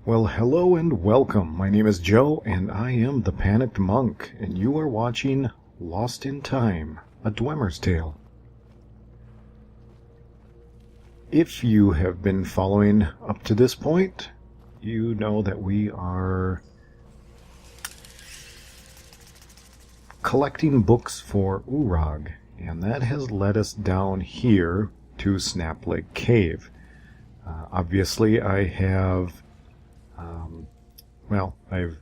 Well, hello and welcome. My name is Joe, and I am the Panicked Monk, and you are watching Lost in Time, a Dwemer's Tale. If you have been following up to this point, you know that we are collecting books for Urag, and that has led us down here to Snapleg Cave. Obviously, I have I've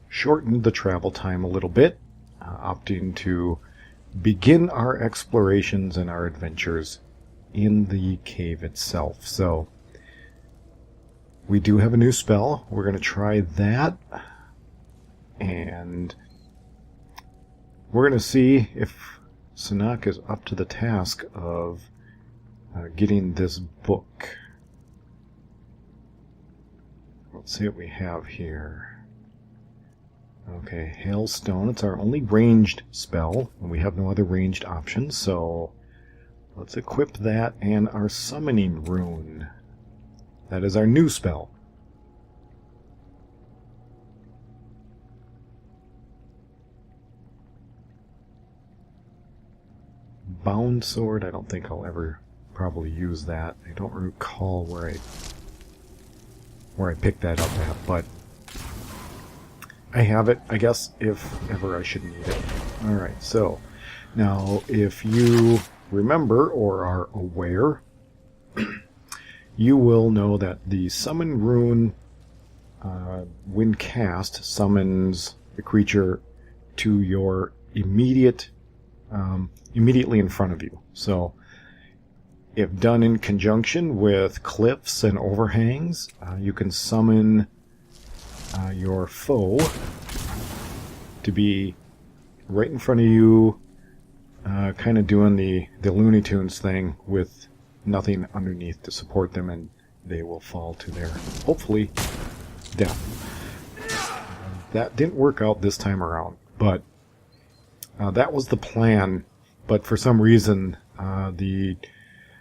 shortened the travel time a little bit, opting to begin our explorations and our adventures in the cave itself. So, we do have a new spell. We're going to try that, and we're going to see if Szenac is up to the task of getting this book. Let's see what we have here. Okay, Hailstone. It's our only ranged spell, and we have no other ranged options, so let's equip that and our summoning rune. That is our new spell. Bound sword, I don't think I'll ever probably use that. I don't recall where I picked that up at, but I have it, I guess, if ever I should need it. Alright, so now if you remember or are aware, you will know that the summon rune, when cast, summons the creature to your immediately in front of you. So if done in conjunction with cliffs and overhangs, you can summon your foe to be right in front of you, kind of doing the Looney Tunes thing with nothing underneath to support them, and they will fall to their, hopefully, death. That didn't work out this time around, but that was the plan. But for some reason, the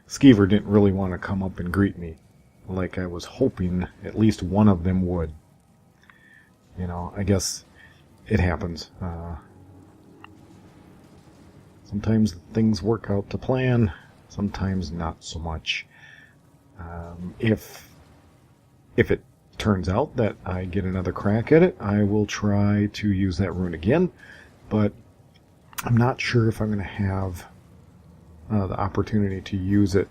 Skeever didn't really want to come up and greet me, like I was hoping at least one of them would. You know, I guess it happens. Sometimes things work out to plan, sometimes not so much. If it turns out that I get another crack at it, I will try to use that rune again, but I'm not sure if I'm going to have the opportunity to use it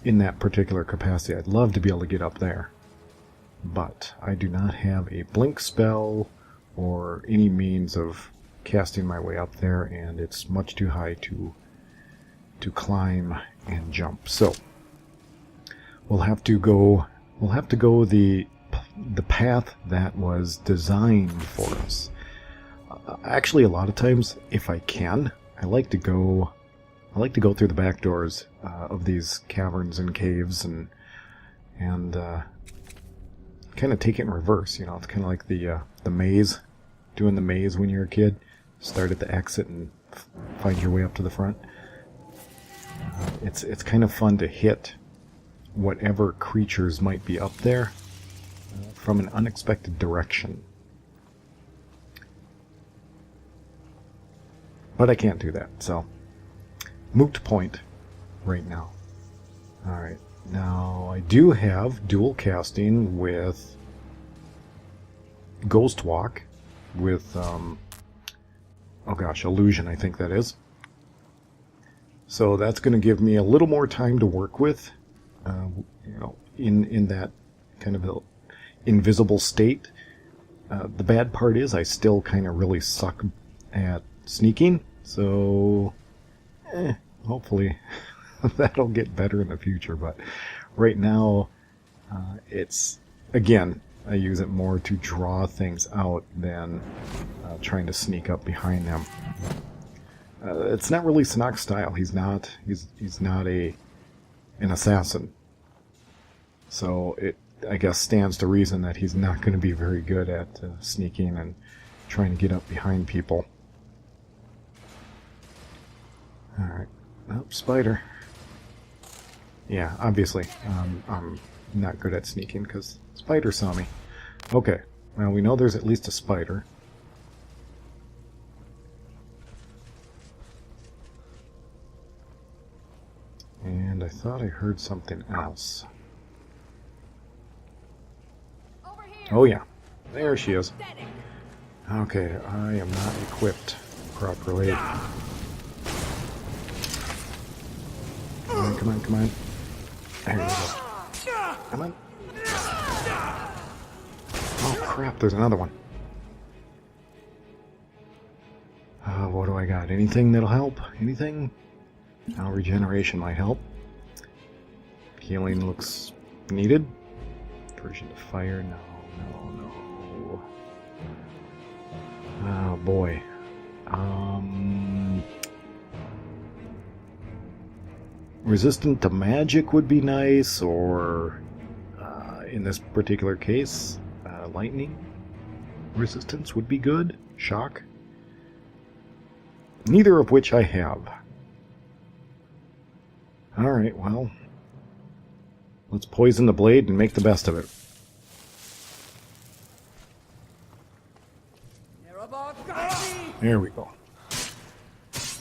in that particular capacity. I'd love to be able to get up there, but I do not have a blink spell or any means of casting my way up there, and it's much too high to climb and jump. So we'll have to go the path that was designed for us. Actually, a lot of times, if I can, I like to go through the back doors of these caverns and caves, and kind of take it in reverse. You know, it's kind of like the maze, doing the maze when you're a kid. Start at the exit and find your way up to the front. It's kind of fun to hit whatever creatures might be up there from an unexpected direction. But I can't do that, so moot point right now. Alright, now I do have dual casting with Ghost Walk, with, Illusion, I think that is. So that's going to give me a little more time to work with, in that kind of invisible state. The bad part is I still kind of really suck at sneaking. So, hopefully that'll get better in the future. But right now, it's, again, I use it more to draw things out than trying to sneak up behind them. It's not really Szenac's style. He's not an assassin. So it, I guess, stands to reason that he's not going to be very good at sneaking and trying to get up behind people. Alright. Oh, spider. Yeah, obviously. I'm not good at sneaking because spider saw me. Okay, well, we know there's at least a spider. And I thought I heard something else. Oh yeah, there she is. Okay, I am not equipped properly. Come on, come on, come on. There we go. Come on. Oh crap, there's another one. What do I got? Anything that'll help? Anything? Now regeneration might help. Healing looks needed. Version to fire, no. Oh boy. Resistant to magic would be nice, or in this particular case, lightning resistance would be good. Shock. Neither of which I have. Alright, well, let's poison the blade and make the best of it. There we go.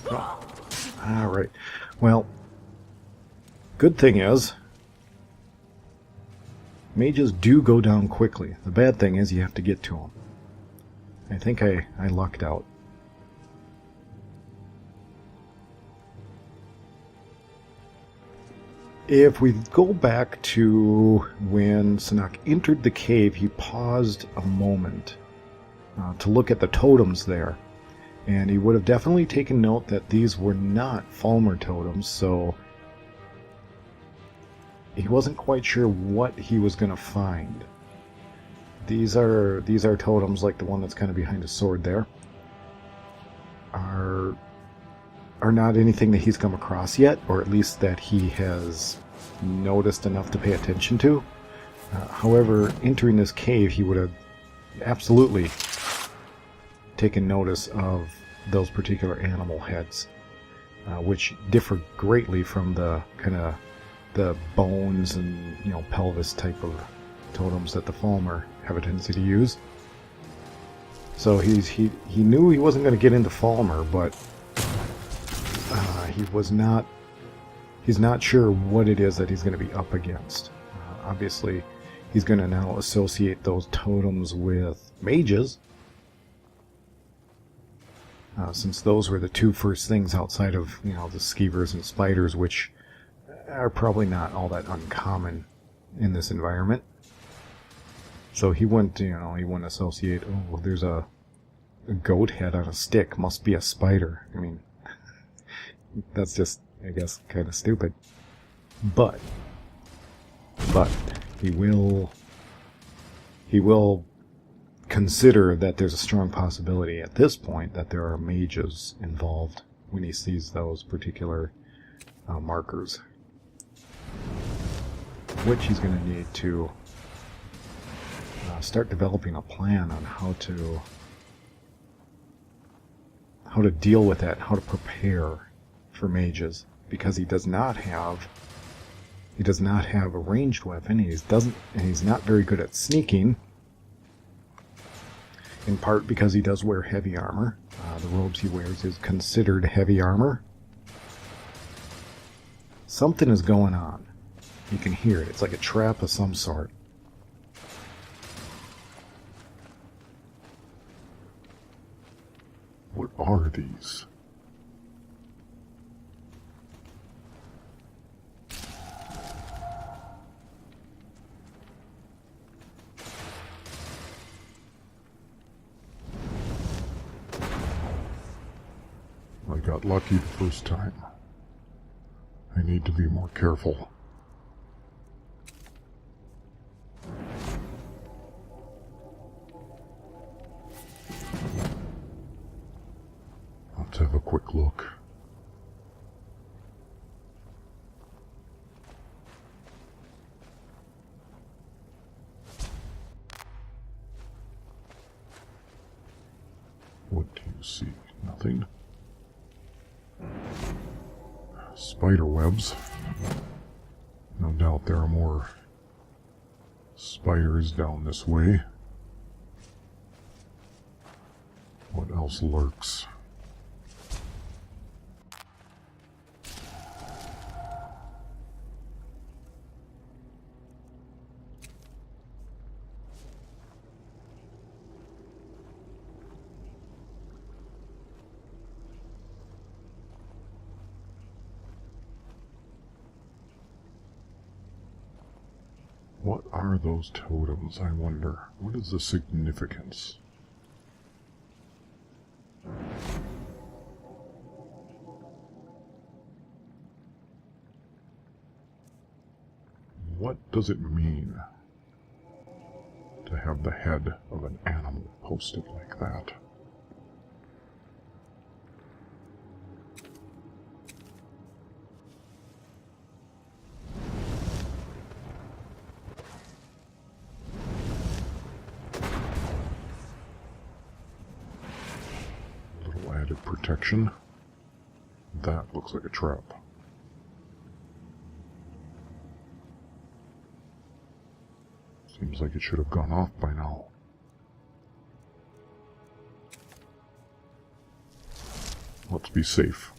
Oh. Alright. Well, good thing is, mages do go down quickly. The bad thing is you have to get to them. I think I lucked out. If we go back to when Szenac entered the cave, he paused a moment to look at the totems there. And he would have definitely taken note that these were not Falmer totems, so he wasn't quite sure what he was going to find. These are totems like the one that's kind of behind his sword there. Are not anything that he's come across yet, or at least that he has noticed enough to pay attention to. However, entering this cave, he would have absolutely taken notice of those particular animal heads, which differ greatly from the kind of the bones and pelvis type of totems that the Falmer have a tendency to use. So he knew he wasn't going to get into Falmer, but he's not sure what it is that he's going to be up against. Obviously, he's going to now associate those totems with mages, since those were the two first things outside of the skeevers and spiders, which are probably not all that uncommon in this environment. So he wouldn't associate, oh, there's a goat head on a stick, must be a spider. I mean, that's just, I guess, kind of stupid. But he will consider that there's a strong possibility at this point that there are mages involved when he sees those particular markers, which he's going to need to start developing a plan on how to deal with that, how to prepare for mages, because he does not have a ranged weapon. He's not very good at sneaking, in part because he does wear heavy armor. The robes he wears is considered heavy armor. Something is going on. You can hear it. It's like a trap of some sort. What are these? I got lucky the first time. I need to be more careful. Let's have a quick look. What do you see? Nothing. Spider webs. No doubt there are more Spiders down this way. What else lurks? What are those totems, I wonder? What is the significance? What does it mean to have the head of an animal posted like that? Little added protection. That looks like a trap. Seems like it should have gone off by now. Let's be safe.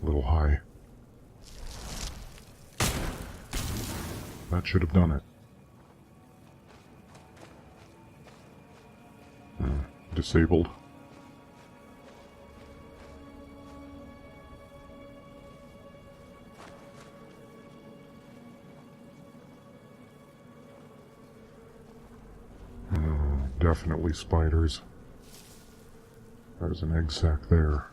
A little high. That should have done it. Disabled. Definitely spiders. There's an egg sac there.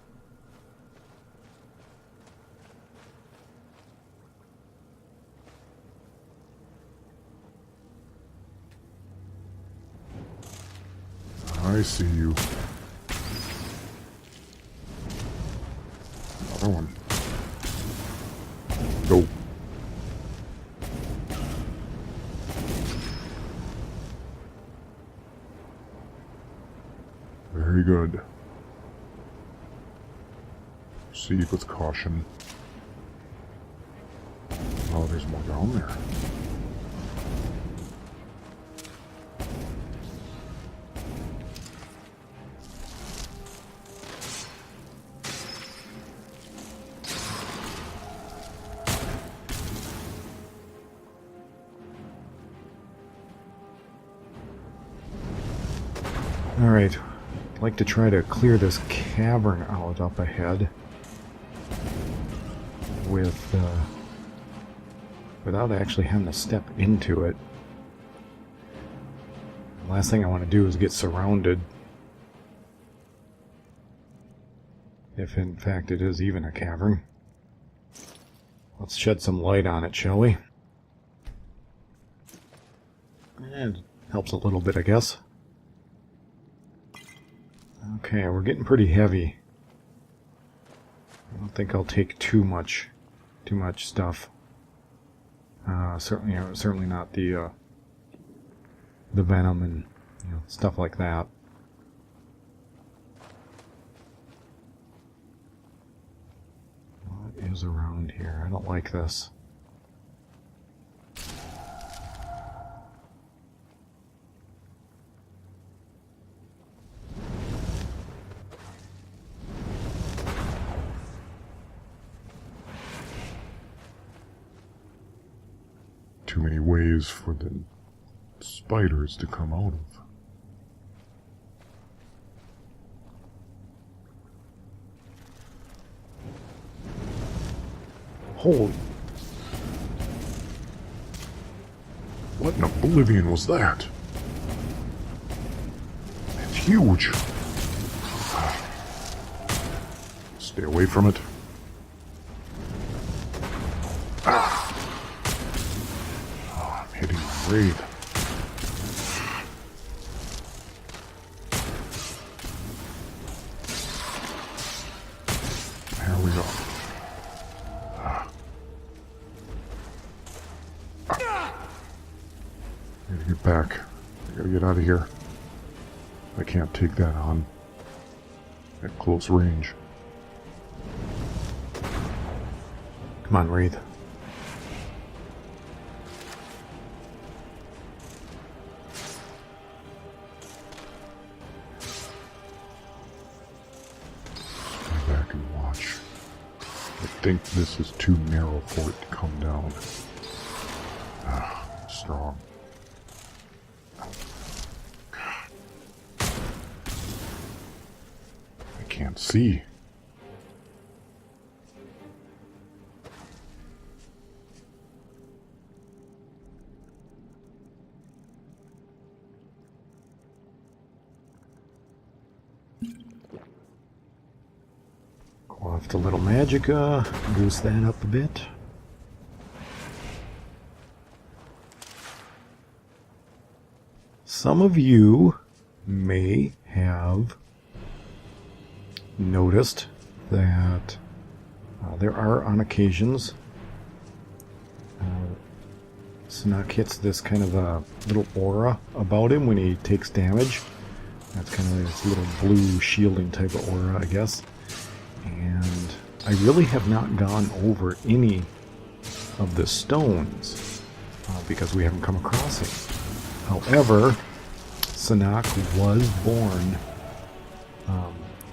I see you. Another one. Go. Very good. Proceed with caution. Oh, there's more down there. All right. I'd like to try to clear this cavern out up ahead with without actually having to step into it. The last thing I want to do is get surrounded, if in fact it is even a cavern. Let's shed some light on it, shall we? And helps a little bit, I guess. Okay, we're getting pretty heavy. I don't think I'll take too much stuff. Certainly not the venom and stuff like that. What is around here? I don't like this. Too many ways for the spiders to come out of. Holy... What in oblivion was that? It's huge. Stay away from it. Breathe. There we go. I gotta get back. I gotta get out of here. I can't take that on at close range. Come on, Wraith. think this is too narrow for it to come down. Strong. I can't see. Go off the little magicka, boost that up a bit. Some of you may have noticed that there are on occasions Szenac hits this kind of a little aura about him when he takes damage. That's kind of this little blue shielding type of aura, I guess. And I really have not gone over any of the stones because we haven't come across it. However, Szenac was born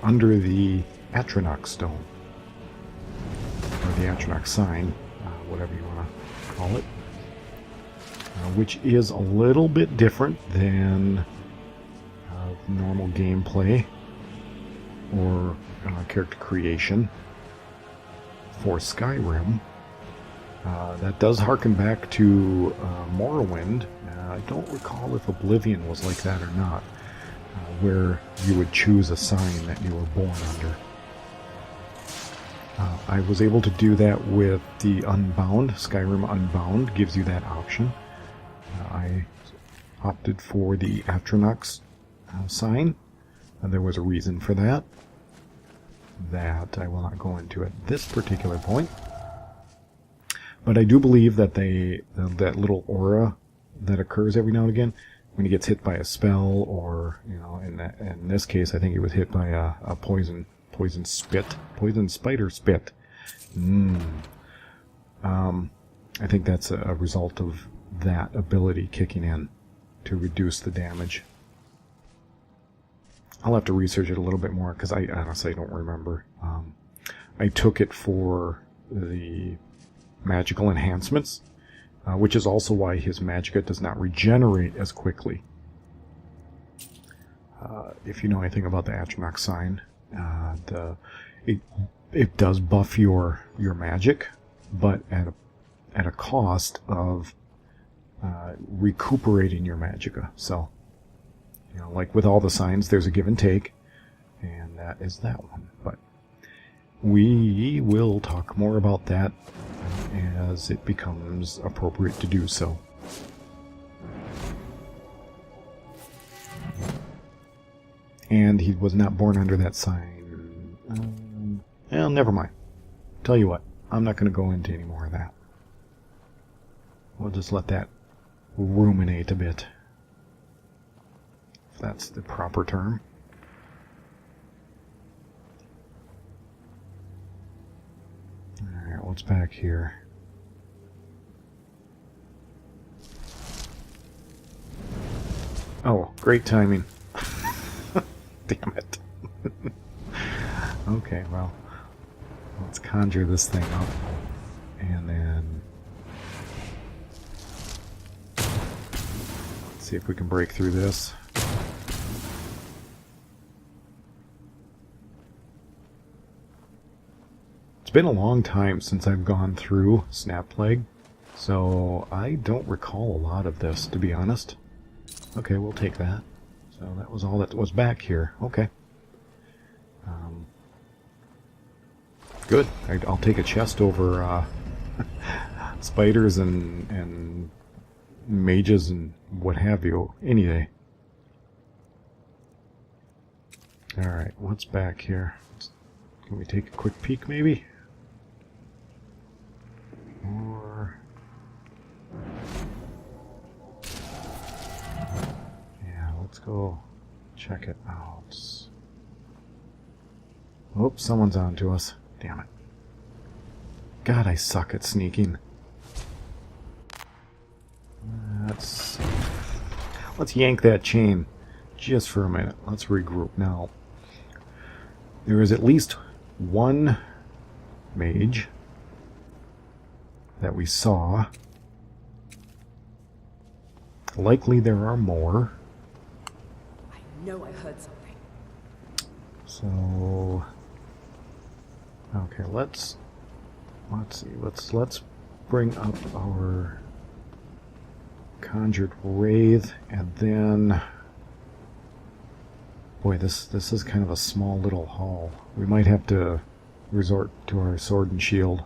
under the Atronach stone, or the Atronach sign, whatever you want to call it, which is a little bit different than normal gameplay or character creation for Skyrim. That does harken back to Morrowind. I don't recall if Oblivion was like that or not, where you would choose a sign that you were born under. I was able to do that with the Unbound. Skyrim Unbound gives you that option. I opted for the Atronach sign, and there was a reason for that I will not go into at this particular point. But I do believe that that little aura that occurs every now and again when he gets hit by a spell, or in this case, I think he was hit by a poison spider spit. I think that's a result of that ability kicking in to reduce the damage. I'll have to research it a little bit more because I honestly don't remember. I took it for the magical enhancements, which is also why his magicka does not regenerate as quickly. If you know anything about the Atronach sign, it does buff your magic, but at a cost of recuperating your magicka. So, like with all the signs, there's a give and take, and that is that one. But we will talk more about that as it becomes appropriate to do so. And he was not born under that sign. Well, never mind. Tell you what, I'm not going to go into any more of that. We'll just let that ruminate a bit, if that's the proper term. Alright, what's back here? Oh, great timing. Damn it. Okay, well, let's conjure this thing up, and then let's see if we can break through this. It's been a long time since I've gone through Snapleg, so I don't recall a lot of this, to be honest. Okay, we'll take that. So that was all that was back here. Okay. Good. I'll take a chest over spiders and mages and what have you any day. Alright, what's back here? Can we take a quick peek, maybe? Or... yeah, let's go check it out. Oops, someone's on to us. Damn it. God, I suck at sneaking. Let's yank that chain just for a minute. Let's regroup now. There is at least one mage that we saw. Likely there are more. I know I heard something. So, okay, let's see. Let's bring up our conjured wraith, and then, boy, this is kind of a small little hall. We might have to resort to our sword and shield.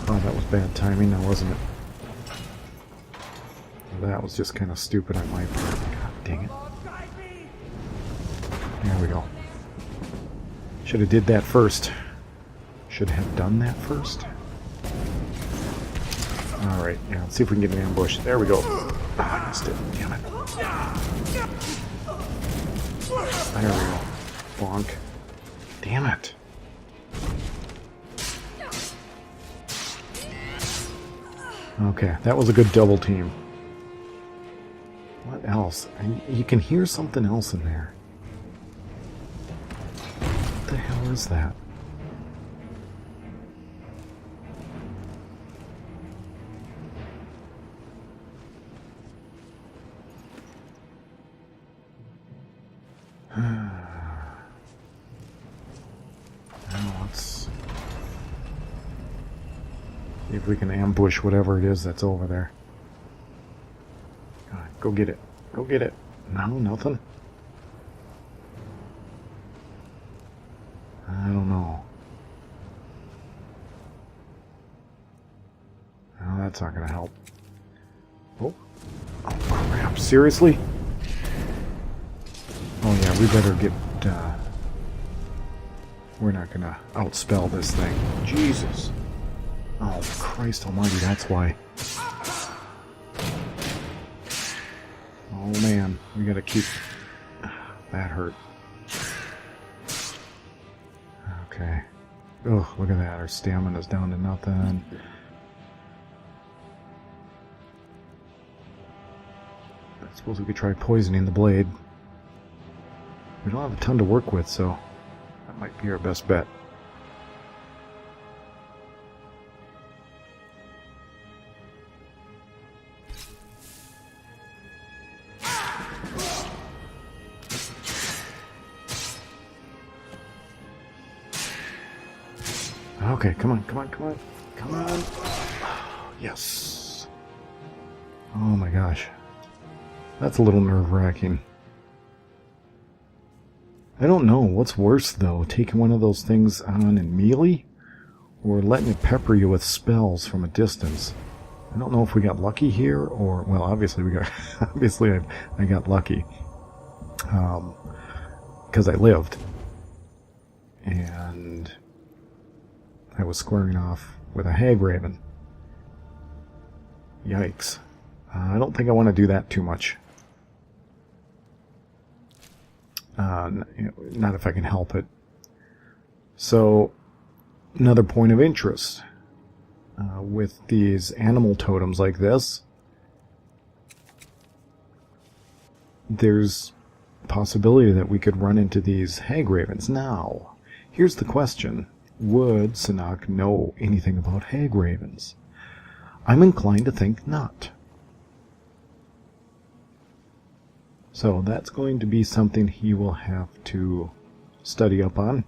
Oh, that was bad timing, now wasn't it? That was just kind of stupid on my part. God dang it. There we go. Should have did that first. Should have done that first. Alright, yeah, let's see if we can get an ambush. There we go. Oh, I missed it. Damn it. There we go. Bonk. Damn it. Okay, that was a good double team. What else? You can hear something else in there. What the hell is that? Now let's see if we can ambush whatever it is that's over there. God, go get it. Go get it. No, nothing. I don't know. No, that's not going to help. Oh. Oh, crap. Seriously? Oh, yeah, we better get... we're not going to outspell this thing. Jesus. Oh, Christ almighty, that's why. Oh, man. We got to keep... That hurt. Okay. Oh, look at that. Our stamina's down to nothing. I suppose we could try poisoning the blade. We don't have a ton to work with, so that might be our best bet. Okay, come on, come on, come on, come on. Yes. Oh my gosh. That's a little nerve-wracking. I don't know. What's worse, though? Taking one of those things on in melee? Or letting it pepper you with spells from a distance? I don't know if we got lucky here, or... Well, obviously we got... obviously I got lucky. Because I lived. And... I was squaring off with a hag raven. Yikes. I don't think I want to do that too much. Not if I can help it. So, another point of interest. With these animal totems like this, there's a possibility that we could run into these hag ravens. Now, here's the question. Would Szenac know anything about hag ravens? I'm inclined to think not. So that's going to be something he will have to study up on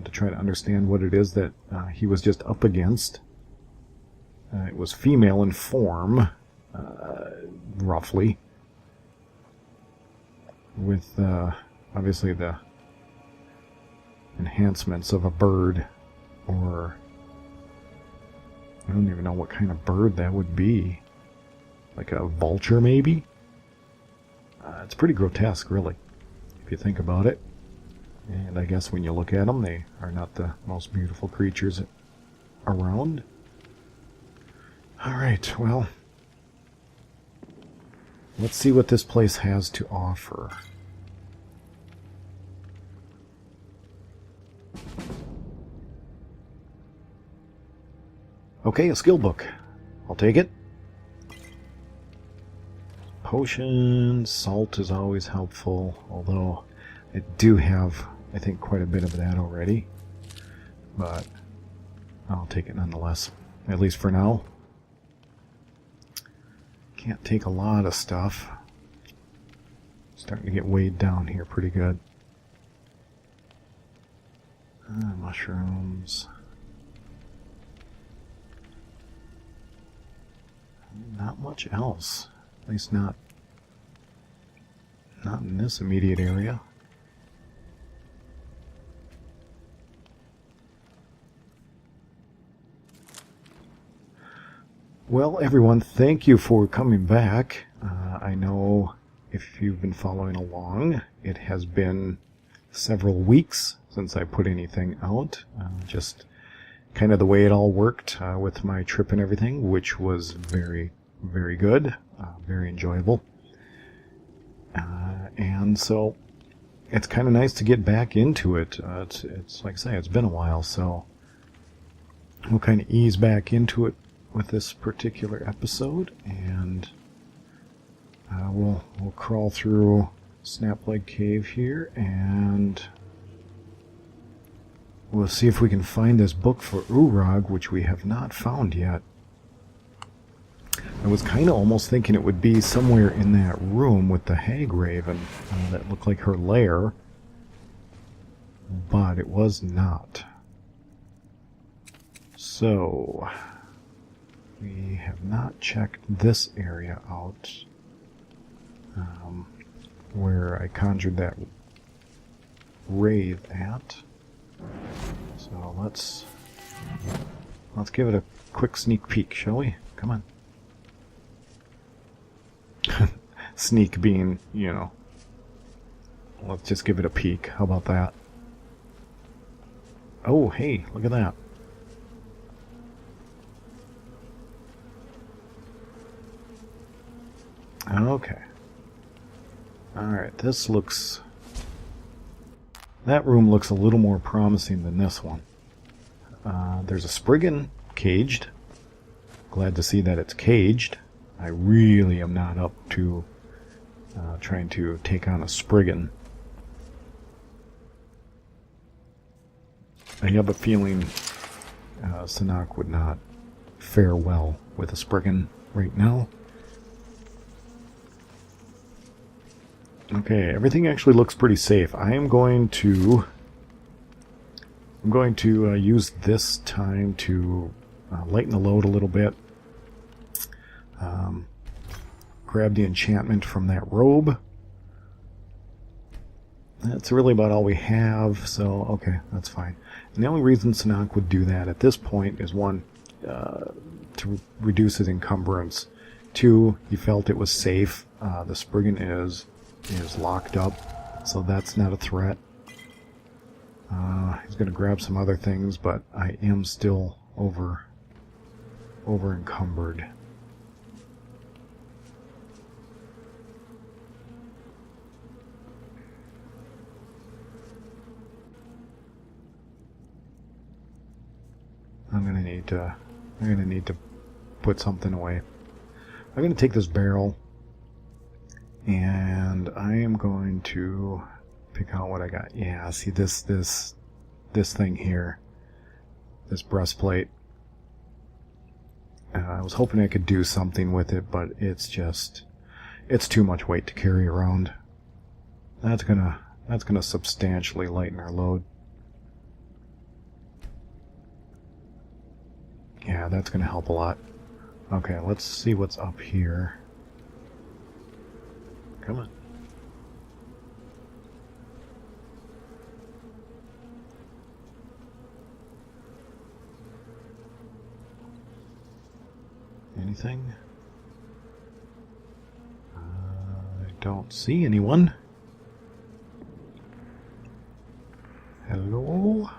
to try to understand what it is that he was just up against. It was female in form, roughly, with obviously the enhancements of a bird, or I don't even know what kind of bird that would be. Like a vulture, maybe? It's pretty grotesque, really, if you think about it. And I guess when you look at them, they are not the most beautiful creatures around. Alright, well, let's see what this place has to offer. Okay, a skill book. I'll take it. Potion, salt is always helpful, although I do have, I think, quite a bit of that already. but I'll take it nonetheless, at least for now. Can't take a lot of stuff. Starting to get weighed down here pretty good. Mushrooms. Not much else. At least not in this immediate area. Well, everyone, thank you for coming back. I know if you've been following along, it has been several weeks since I put anything out. Just kind of the way it all worked with my trip and everything, which was very, very good, very enjoyable. And so it's kind of nice to get back into it. It's like I say, it's been a while, so we'll kind of ease back into it with this particular episode, and we'll crawl through Snapleg Cave here, and we'll see if we can find this book for Urag, which we have not found yet. I was kind of almost thinking it would be somewhere in that room with the hag raven that looked like her lair, but it was not. So we have not checked this area out, where I conjured that wraith at. So let's give it a quick sneak peek, shall we? Come on. Sneak being, you know, let's just give it a peek. How about that? Oh, hey, look at that. Okay. Alright, this looks... that room looks a little more promising than this one. There's a Spriggan caged. Glad to see that it's caged. I really am not up to trying to take on a Spriggan. I have a feeling Szenac would not fare well with a Spriggan right now. Okay, everything actually looks pretty safe. I am going to use this time to lighten the load a little bit. Grab the enchantment from that robe. That's really about all we have, so okay, that's fine. And the only reason Szenac would do that at this point is, one, to reduce his encumbrance. Two, he felt it was safe. The Spriggan is locked up, so that's not a threat. He's going to grab some other things, but I am still over encumbered. I'm gonna need to put something away. I'm gonna take this barrel, and I am going to pick out what I got. Yeah, see this thing here, this breastplate. I was hoping I could do something with it, but it's too much weight to carry around. That's gonna substantially lighten our load. Yeah, that's going to help a lot. Okay, let's see what's up here. Come on. Anything? I don't see anyone. Hello?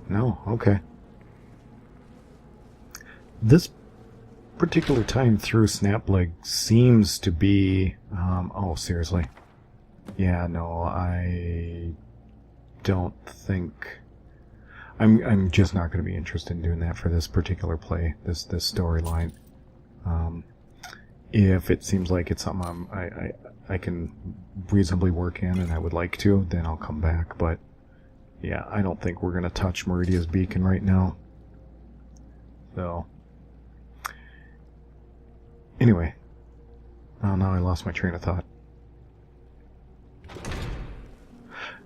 No, okay. This particular time through Snapleg seems to be... oh, seriously. Yeah, no, I don't think... I'm just not going to be interested in doing that for this particular play, this storyline. If it seems like it's something I can reasonably work in, and I would like to, then I'll come back. But yeah, I don't think we're going to touch Meridia's beacon right now. So anyway, oh, now I lost my train of thought.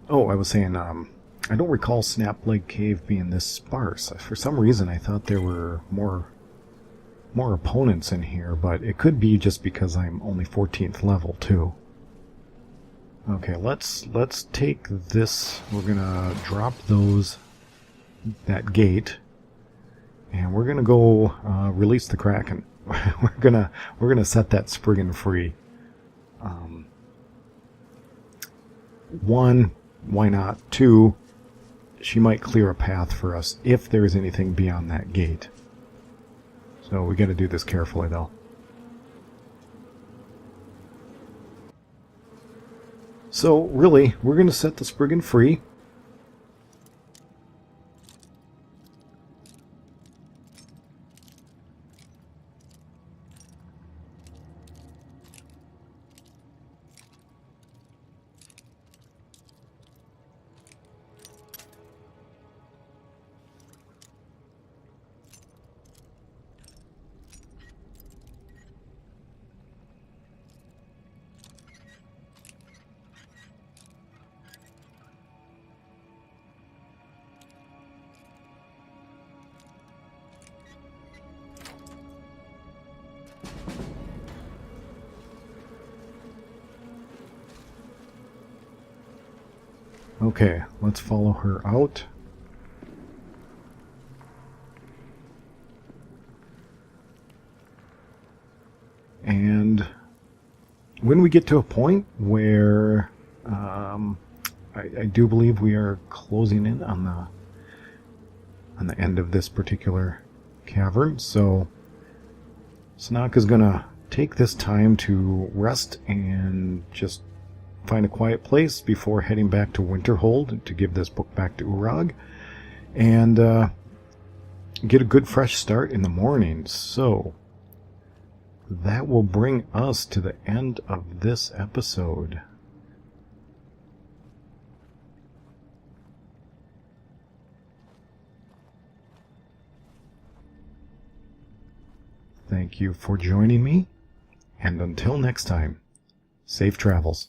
Oh, I was saying, I don't recall Snapleg Cave being this sparse. For some reason, I thought there were more opponents in here, but it could be just because I'm only 14th level, too. Okay, let's take this. We're gonna drop that gate, and we're gonna go release the Kraken. we're gonna set that Spriggan free. One, why not? Two, she might clear a path for us if there's anything beyond that gate. So we got to do this carefully, though. So really, we're going to set the Spriggan free. Okay, let's follow her out. And when we get to a point where I do believe we are closing in on the end of this particular cavern, so Szenac is gonna take this time to rest and just find a quiet place before heading back to Winterhold to give this book back to Urag, and get a good fresh start in the morning. So that will bring us to the end of this episode. Thank you for joining me, and until next time, safe travels.